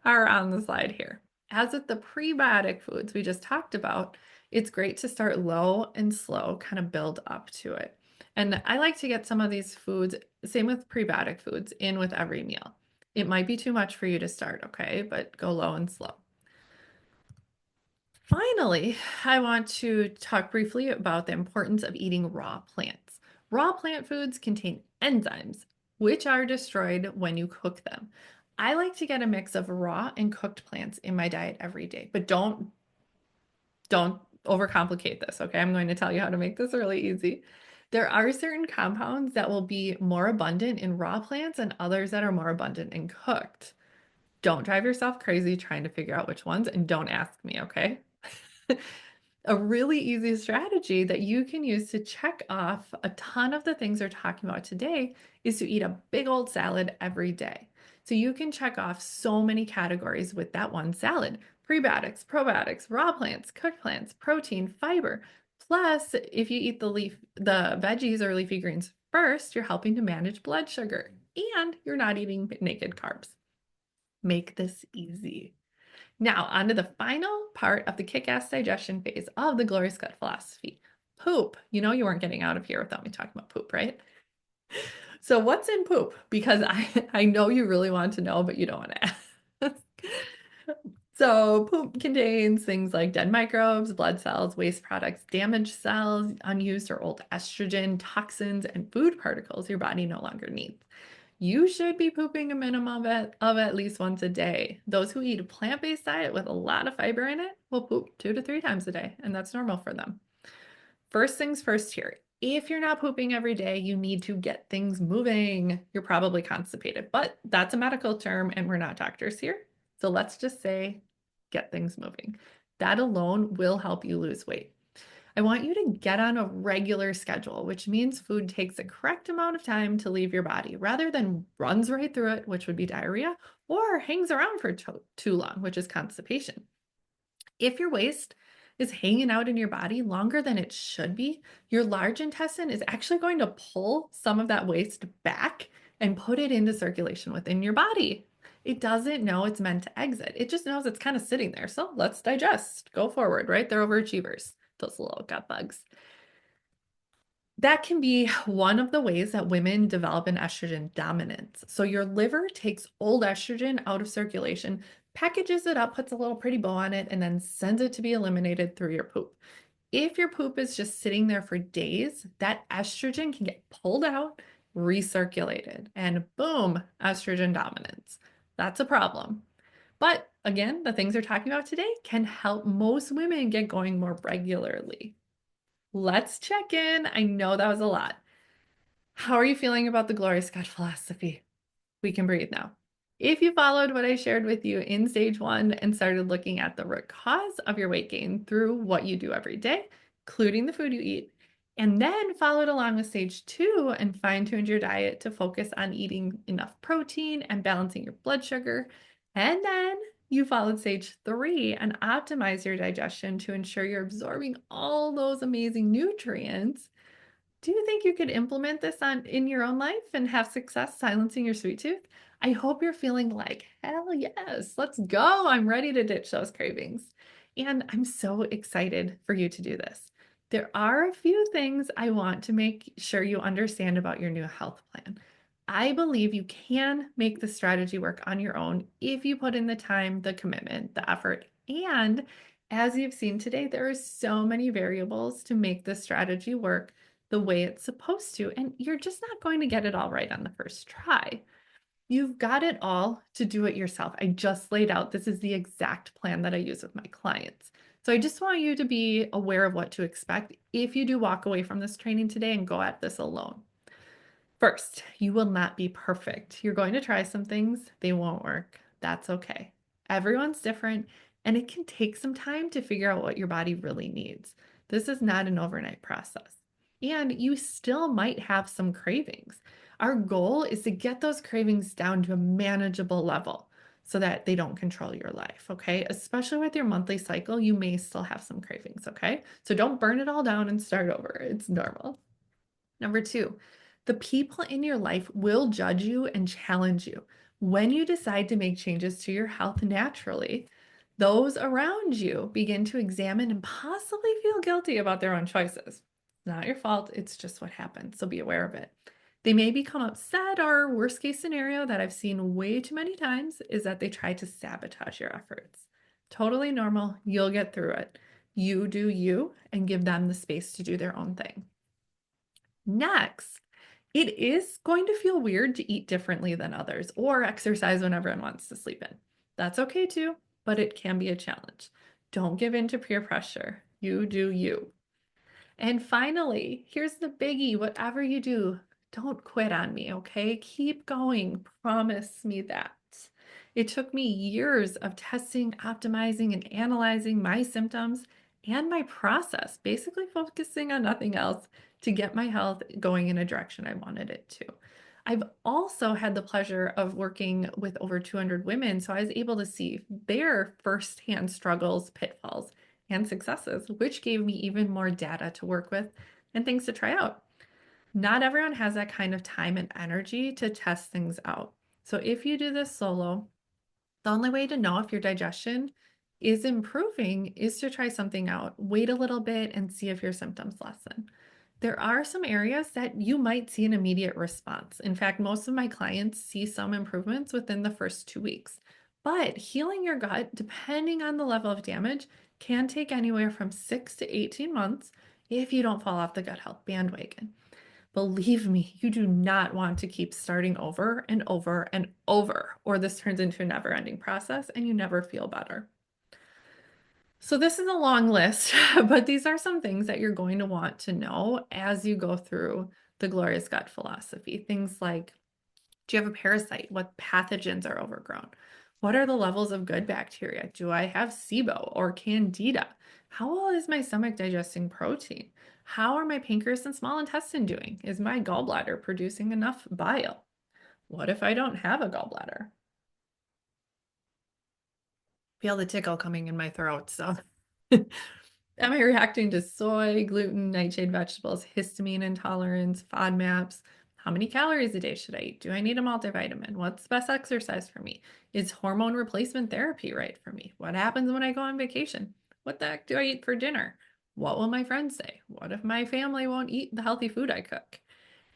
on the slide here. As with the prebiotic foods we just talked about, it's great to start low and slow, kind of build up to it. And I like to get some of these foods, same with prebiotic foods, in with every meal. It might be too much for you to start, okay? But go low and slow. Finally, I want to talk briefly about the importance of eating raw plants. Raw plant foods contain enzymes, which are destroyed when you cook them. I like to get a mix of raw and cooked plants in my diet every day, but don't overcomplicate this, okay? I'm going to tell you how to make this really easy. There are certain compounds that will be more abundant in raw plants and others that are more abundant in cooked. Don't drive yourself crazy trying to figure out which ones, and don't ask me, okay? A really easy strategy that you can use to check off a ton of the things we're talking about today is to eat a big old salad every day. So you can check off so many categories with that one salad: prebiotics, probiotics, raw plants, cooked plants, protein, fiber. Plus, if you eat the veggies or leafy greens first, you're helping to manage blood sugar and you're not eating naked carbs. Make this easy. Now, on to the final part of the kick-ass digestion phase of the Glorious Gut philosophy: poop. You know you weren't getting out of here without me talking about poop, right? So what's in poop? Because I know you really want to know, but you don't want to ask. So poop contains things like dead microbes, blood cells, waste products, damaged cells, unused or old estrogen, toxins, and food particles your body no longer needs. You should be pooping a minimum of at least once a day. Those who eat a plant-based diet with a lot of fiber in it will poop 2 to 3 times a day, and that's normal for them. First things first here. If you're not pooping every day, you need to get things moving. You're probably constipated, but that's a medical term and we're not doctors here. So let's just say get things moving. That alone will help you lose weight. I want you to get on a regular schedule, which means food takes the correct amount of time to leave your body rather than runs right through it, which would be diarrhea, or hangs around for too long, which is constipation. If your waste is hanging out in your body longer than it should be, your large intestine is actually going to pull some of that waste back and put it into circulation within your body. It doesn't know it's meant to exit. It just knows it's kind of sitting there. So let's digest. Go forward, right? They're overachievers, those little gut bugs. That can be one of the ways that women develop an estrogen dominance. So your liver takes old estrogen out of circulation, packages it up, puts a little pretty bow on it, and then sends it to be eliminated through your poop. If your poop is just sitting there for days, that estrogen can get pulled out, recirculated, and boom, estrogen dominance. That's a problem. But again, the things we're talking about today can help most women get going more regularly. Let's check in. I know that was a lot. How are you feeling about the Glorious Gut philosophy? We can breathe now. If you followed what I shared with you in stage 1 and started looking at the root cause of your weight gain through what you do every day, including the food you eat, and then followed along with stage 2 and fine-tuned your diet to focus on eating enough protein and balancing your blood sugar, and then you followed stage 3 and optimized your digestion to ensure you're absorbing all those amazing nutrients, do you think you could implement this in your own life and have success silencing your sweet tooth? I hope you're feeling like, hell yes, let's go. I'm ready to ditch those cravings. And I'm so excited for you to do this. There are a few things I want to make sure you understand about your new health plan. I believe you can make the strategy work on your own if you put in the time, the commitment, the effort, and as you've seen today, there are so many variables to make the strategy work the way it's supposed to, and you're just not going to get it all right on the first try. You've got it all to do it yourself. I just laid out, this is the exact plan that I use with my clients. So I just want you to be aware of what to expect if you do walk away from this training today and go at this alone. First, you will not be perfect. You're going to try some things, they won't work. That's okay. Everyone's different, and it can take some time to figure out what your body really needs. This is not an overnight process. And you still might have some cravings. Our goal is to get those cravings down to a manageable level. so that they don't control your life, okay? Especially with your monthly cycle, you may still have some cravings, okay? So don't burn it all down and start over. It's normal. Number two, the people in your life will judge you and challenge you. When you decide to make changes to your health naturally, those around you begin to examine and possibly feel guilty about their own choices. It's not your fault, it's just what happens, so be aware of it. They may become upset, or worst case scenario that I've seen way too many times is that they try to sabotage your efforts. Totally normal, you'll get through it. You do you and give them the space to do their own thing. Next, it is going to feel weird to eat differently than others or exercise when everyone wants to sleep in. That's okay too, but it can be a challenge. Don't give in to peer pressure. You do you. And finally, here's the biggie. Whatever you do, don't quit on me, okay? Keep going. Promise me that. It took me years of testing, optimizing, and analyzing my symptoms and my process, basically focusing on nothing else to get my health going in a direction I wanted it to. I've also had the pleasure of working with over 200 women, so I was able to see their firsthand struggles, pitfalls, and successes, which gave me even more data to work with and things to try out. Not everyone has that kind of time and energy to test things out. So if you do this solo, the only way to know if your digestion is improving is to try something out. Wait a little bit and see if your symptoms lessen. There are some areas that you might see an immediate response. In fact, most of my clients see some improvements within the first 2 weeks. But healing your gut, depending on the level of damage, can take anywhere from 6 to 18 months if you don't fall off the gut health bandwagon. Believe me, you do not want to keep starting over and over and over, or this turns into a never-ending process and you never feel better. So this is a long list, but these are some things that you're going to want to know as you go through the Glorious Gut philosophy. Things like, do you have a parasite? What pathogens are overgrown? What are the levels of good bacteria? Do I have SIBO or Candida? How well is my stomach digesting protein? How are my pancreas and small intestine doing? Is my gallbladder producing enough bile? What if I don't have a gallbladder? Feel the tickle coming in my throat, so am I reacting to soy, gluten, nightshade vegetables, histamine intolerance, FODMAPs? How many calories a day should I eat? Do I need a multivitamin? What's the best exercise for me? Is hormone replacement therapy right for me? What happens when I go on vacation? What the heck do I eat for dinner? What will my friends say? What if my family won't eat the healthy food I cook?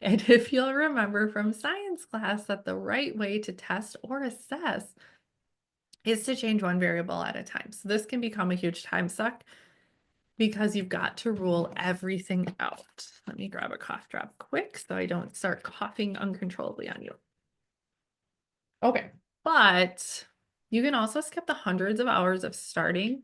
And if you'll remember from science class that the right way to test or assess is to change one variable at a time. So this can become a huge time suck because you've got to rule everything out. Let me grab a cough drop quick so I don't start coughing uncontrollably on you. Okay, but you can also skip the hundreds of hours of staring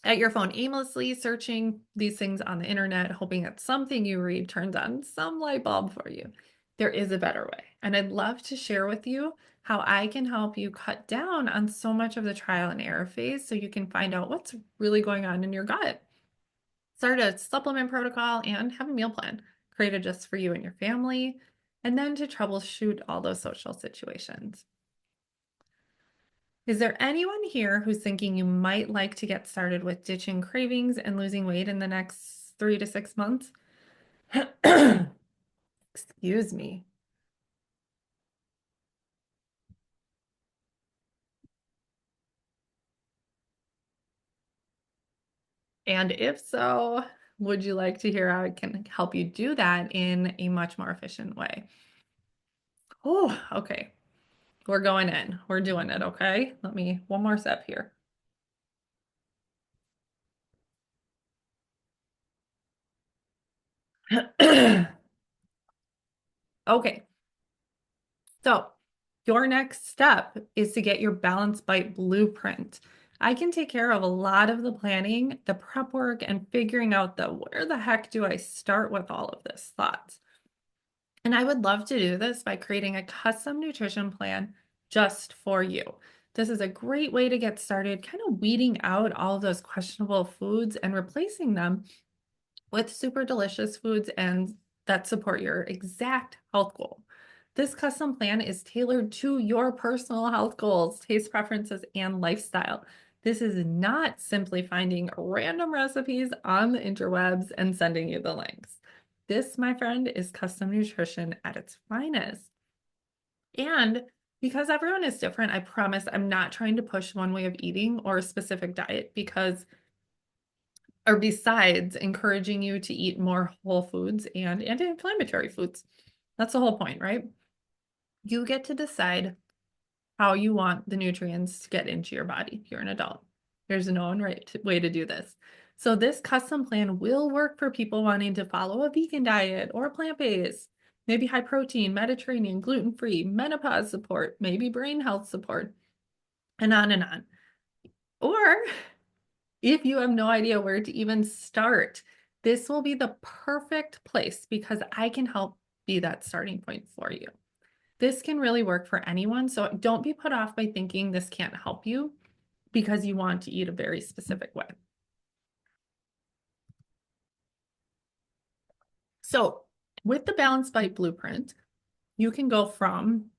at your phone aimlessly, searching these things on the internet, hoping that something you read turns on some light bulb for you. There is a better way, and I'd love to share with you how I can help you cut down on so much of the trial and error phase so you can find out what's really going on in your gut. Start a supplement protocol and have a meal plan created just for you and your family, and then to troubleshoot all those social situations. Is there anyone here who's thinking you might like to get started with ditching cravings and losing weight in the next 3 to 6 months? Excuse me. And if so, would you like to hear how I can help you do that in a much more efficient way? Oh, okay. We're going in. We're doing it, okay? One more step here. Okay, so your next step is to get your Balance Bite blueprint. I can take care of a lot of the planning, the prep work, and figuring out where the heck do I start with all of this thoughts. And I would love to do this by creating a custom nutrition plan just for you. This is a great way to get started, kind of weeding out all of those questionable foods and replacing them with super delicious foods and that support your exact health goal. This custom plan is tailored to your personal health goals, taste preferences, and lifestyle. This is not simply finding random recipes on the interwebs and sending you the links. This, my friend, is custom nutrition at its finest. And because everyone is different, I promise I'm not trying to push one way of eating or a specific diet or besides encouraging you to eat more whole foods and anti-inflammatory foods. That's the whole point, right? You get to decide how you want the nutrients to get into your body. You're an adult. There's no one way to do this. So this custom plan will work for people wanting to follow a vegan diet or plant-based, maybe high protein, Mediterranean, gluten-free, menopause support, maybe brain health support, and on and on. Or if you have no idea where to even start, this will be the perfect place because I can help be that starting point for you. This can really work for anyone, so don't be put off by thinking this can't help you because you want to eat a very specific way. So with the Balanced Bite Blueprint, you can go from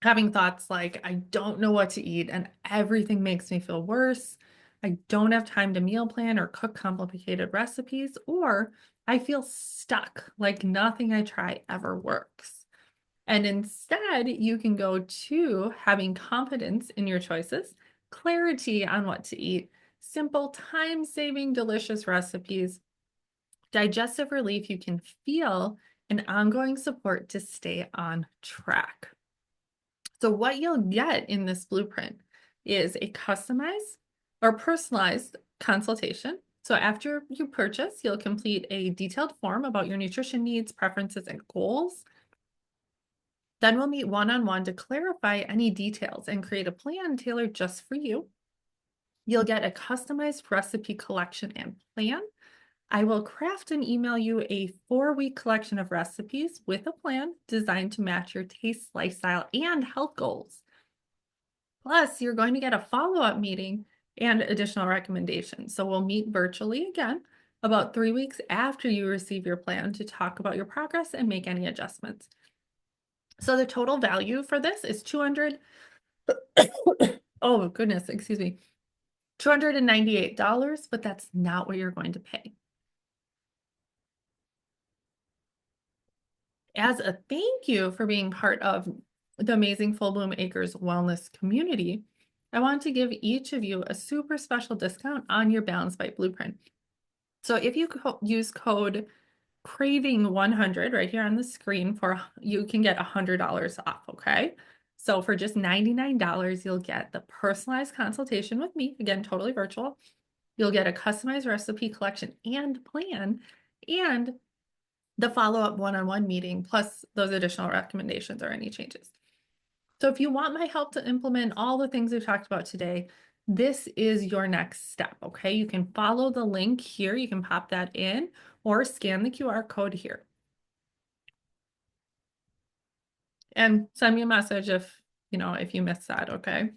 having thoughts like, I don't know what to eat and everything makes me feel worse. I don't have time to meal plan or cook complicated recipes, or I feel stuck, like nothing I try ever works. And instead, you can go to having confidence in your choices, clarity on what to eat, simple, time-saving, delicious recipes, digestive relief you can feel, and ongoing support to stay on track. So what you'll get in this blueprint is a customized or personalized consultation. So after you purchase, you'll complete a detailed form about your nutrition needs, preferences, and goals. Then we'll meet one-on-one to clarify any details and create a plan tailored just for you. You'll get a customized recipe collection and plan. I will craft and email you a 4-week collection of recipes with a plan designed to match your taste, lifestyle, and health goals. Plus, you're going to get a follow-up meeting and additional recommendations. So we'll meet virtually again about 3 weeks after you receive your plan to talk about your progress and make any adjustments. So the total value for this is oh goodness, excuse me, $298, but that's not what you're going to pay. As a thank you for being part of the amazing Full Bloom Acres wellness community, I want to give each of you a super special discount on your Balanced Bite Blueprint. So if you use code craving100 right here on the screen, you can get $100 off, okay? So for just $99, you'll get the personalized consultation with me, again, totally virtual. You'll get a customized recipe collection and plan, and the follow-up one-on-one meeting, plus those additional recommendations or any changes. So if you want my help to implement all the things we've talked about today, this is your next step, okay? You can follow the link here. You can pop that in or scan the QR code here. And send me a message if you missed that, okay?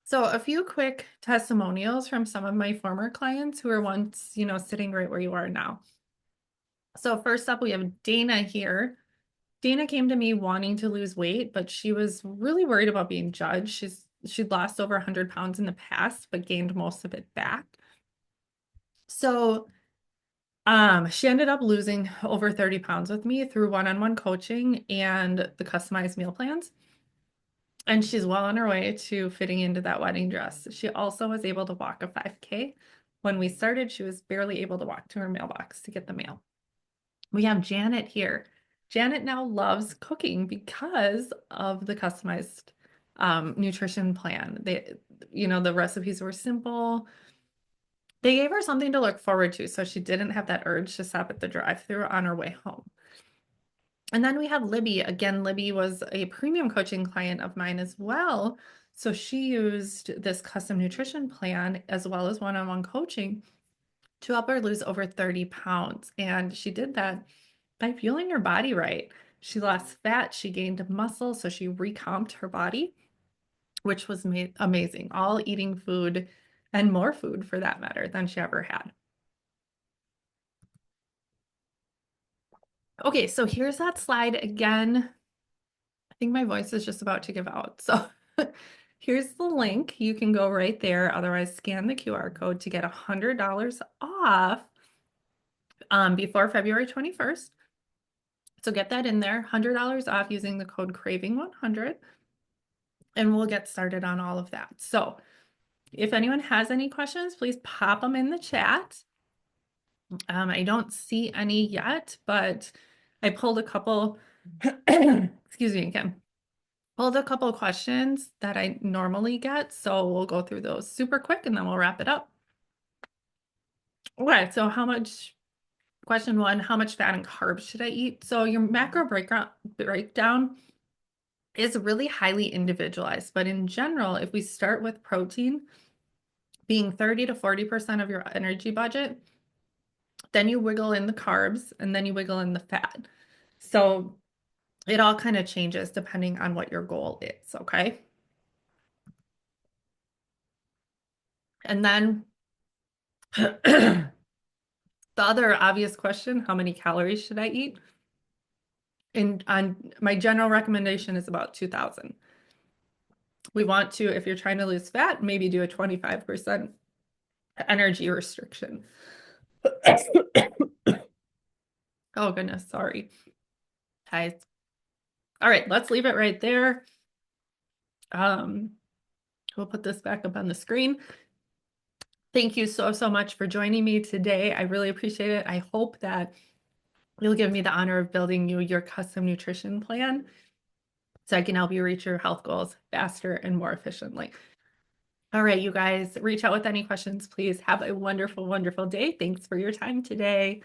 So a few quick testimonials from some of my former clients who are once, sitting right where you are now. So first up, we have Dana here. Dana came to me wanting to lose weight, but she was really worried about being judged. She'd lost over 100 pounds in the past, but gained most of it back. So she ended up losing over 30 pounds with me through one-on-one coaching and the customized meal plans. And she's well on her way to fitting into that wedding dress. She also was able to walk a 5K. When we started, she was barely able to walk to her mailbox to get the mail. We have Janet here. Janet now loves cooking because of the customized nutrition plan. The recipes were simple. They gave her something to look forward to, so she didn't have that urge to stop at the drive-thru on her way home. And then we have Libby. Again, Libby was a premium coaching client of mine as well. So she used this custom nutrition plan as well as one-on-one coaching to help her lose over 30 pounds. And she did that by fueling her body right. She lost fat, she gained muscle, so she recomped her body, which was amazing. All eating food and more food for that matter than she ever had. Okay, so here's that slide again. I think my voice is just about to give out. So here's the link. You can go right there. Otherwise, scan the QR code to get $100 off before February 21st. So get that in there, $100 off using the code craving100, and we'll get started on all of that. So if anyone has any questions, please pop them in the chat. I don't see any yet, but I pulled a couple, excuse me again, pulled a couple questions that I normally get. So we'll go through those super quick and then we'll wrap it up. Okay, so question one, how much fat and carbs should I eat? So your macro breakdown is really highly individualized, but in general, if we start with protein being 30 to 40% of your energy budget, then you wiggle in the carbs and then you wiggle in the fat. So it all kind of changes depending on what your goal is, okay? And then the other obvious question, how many calories should I eat? And on my general recommendation is about 2,000. We want to, if you're trying to lose fat, maybe do a 25% energy restriction. Oh goodness, sorry. Guys. All right, let's leave it right there. We'll put this back up on the screen. Thank you so, so much for joining me today. I really appreciate it. I hope that you'll give me the honor of building you your custom nutrition plan so I can help you reach your health goals faster and more efficiently. All right, you guys, reach out with any questions, please. Have a wonderful, wonderful day. Thanks for your time today.